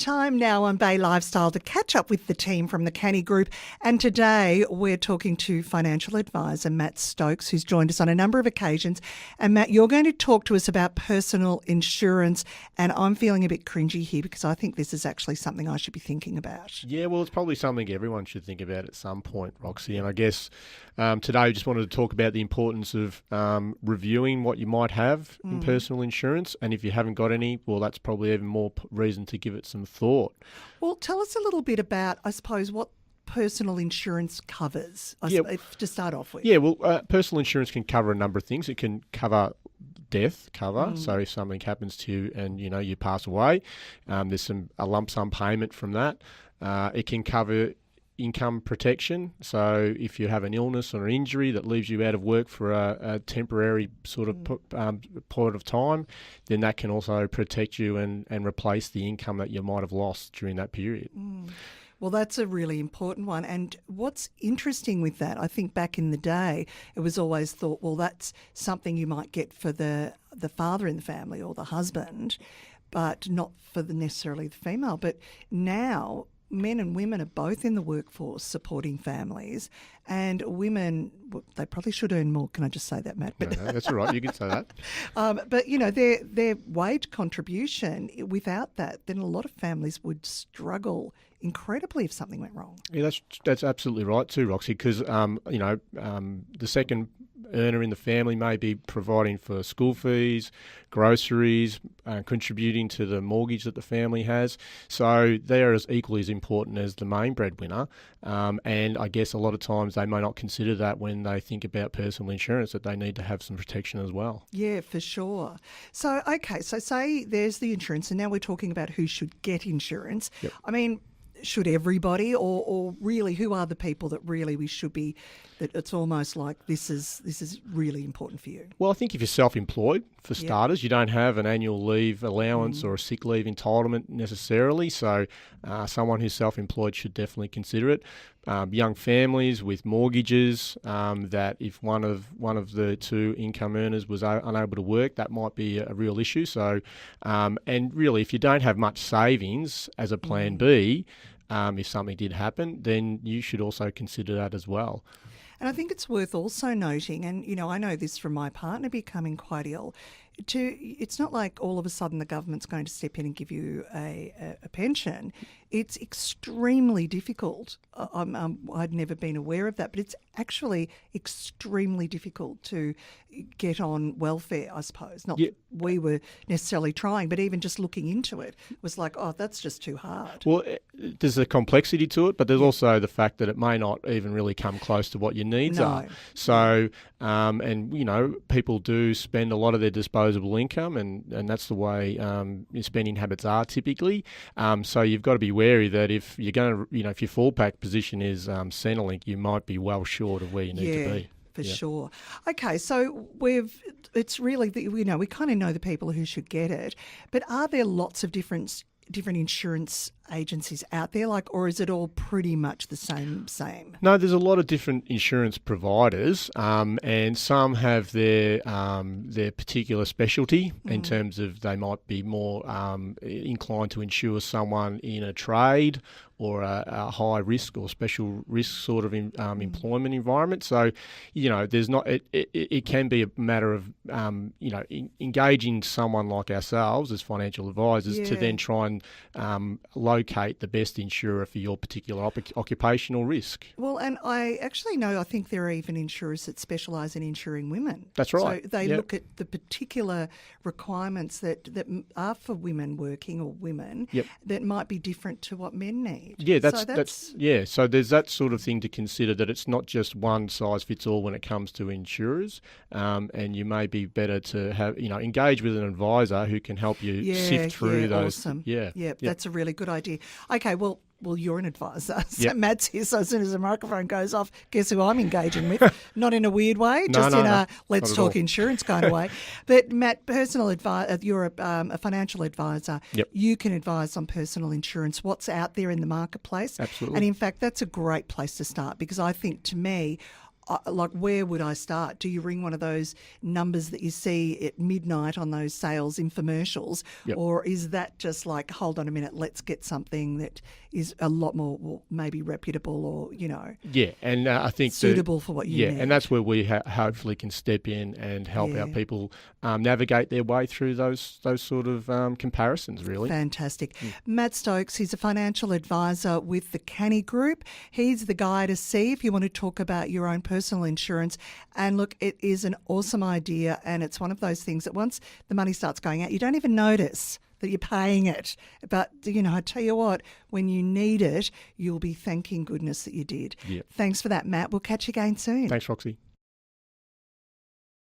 Time now on Bay Lifestyle to catch up with the team from the Canny Group. And today we're talking to financial advisor Matt Stokes, who's joined us on a number of occasions. And Matt, you're going to talk to us about personal insurance. And I'm feeling a bit cringy here because I think this is actually something I should be thinking about. Yeah, well, it's probably something everyone should think about at some point, Roxy. And I guess today we just wanted to talk about the importance of reviewing what you might have in personal insurance. And if you haven't got any, well, that's probably even more reason to give it some thought. Well, tell us a little bit about, I suppose, what personal insurance covers, to start off with. Yeah, well, personal insurance can cover a number of things. It can cover death cover, so if something happens to you and you pass away, there's a lump sum payment from that. It can cover income protection, so if you have an illness or an injury that leaves you out of work for a temporary sort of point of time, then that can also protect you and replace the income that you might have lost during that period. Well, that's a really important one. And what's interesting with that, I think back in the day, it was always thought, well, that's something you might get for the father in the family or the husband, but not for necessarily the female. But now men and women are both in the workforce supporting families, and women, well, they probably should earn more. Can I just say that, Matt? No, that's all right. You can say that. But, their wage contribution, without that, then a lot of families would struggle incredibly if something went wrong. Yeah, that's absolutely right too, Roxy, because, the second earner in the family may be providing for school fees, groceries, contributing to the mortgage that the family has. So they're equally as important as the main breadwinner. And I guess a lot of times they may not consider that when they think about personal insurance, that they need to have some protection as well. Yeah, for sure. So, okay, so say there's the insurance, and now we're talking about who should get insurance. Yep. I mean, should everybody, or really who are the people that really we should be, that it's almost like this is really important for you? Well, I think if you're self-employed, for starters, you don't have an annual leave allowance or a sick leave entitlement necessarily, so someone who's self-employed should definitely consider it. Young families with mortgages, that if one of the two income earners was unable to work, that might be a real issue. So, and really, if you don't have much savings as a plan B, if something did happen, then you should also consider that as well. And I think it's worth also noting, and I know this from my partner becoming quite ill, it's not like all of a sudden the government's going to step in and give you a pension. It's extremely difficult. I'd never been aware of that, but it's actually extremely difficult to get on welfare, I suppose. Not that we were necessarily trying, but even just looking into it was like, oh, that's just too hard. Well, there's a complexity to it, but there's also the fact that it may not even really come close to what your needs are. So, people do spend a lot of their disposable income, and that's the way your spending habits are typically. So you've got to be wary that if you're going to, if your fallback position is Centrelink, you might be well short of where you need to be. For sure. Okay, so it's really, we kind of know the people who should get it, but are there lots of different insurance agencies out there, or is it all pretty much the same? No, there's a lot of different insurance providers, and some have their particular specialty in terms of they might be more inclined to insure someone in a trade or a high risk or special risk sort of employment environment. So, there's not. It can be a matter of engaging someone like ourselves as financial advisors to then try and locate the best insurer for your particular occupational risk. Well, and I actually know, I think there are even insurers that specialise in insuring women. That's right. So they look at the particular requirements that are for women working or women that might be different to what men need. Yeah, So there's that sort of thing to consider, that it's not just one size fits all when it comes to insurers, and you may be better to have engage with an advisor who can help you sift through those. Awesome. That's a really good idea. Okay, well, you're an advisor. So Matt's here, so as soon as the microphone goes off, guess who I'm engaging with? Not in a weird way, just in a let's talk insurance kind of way. But Matt, personal advisor, you're a financial advisor. Yep. You can advise on personal insurance, what's out there in the marketplace. Absolutely. And in fact, that's a great place to start, because I think, to me, like, where would I start? Do you ring one of those numbers that you see at midnight on those sales infomercials? Yep. Or is that just like, hold on a minute, let's get something that is a lot more, well, maybe reputable or, Yeah, and I think suitable for what you need? and that's where we hopefully can step in and help our people navigate their way through those sort of comparisons, really. Fantastic. Matt Stokes, he's a financial advisor with the Canny Group. He's the guy to see if you want to talk about your own personal insurance. And look, it is an awesome idea, and it's one of those things that once the money starts going out, you don't even notice that you're paying it. But, I tell you what, when you need it, you'll be thanking goodness that you did. Yep. Thanks for that, Matt. We'll catch you again soon. Thanks, Roxy.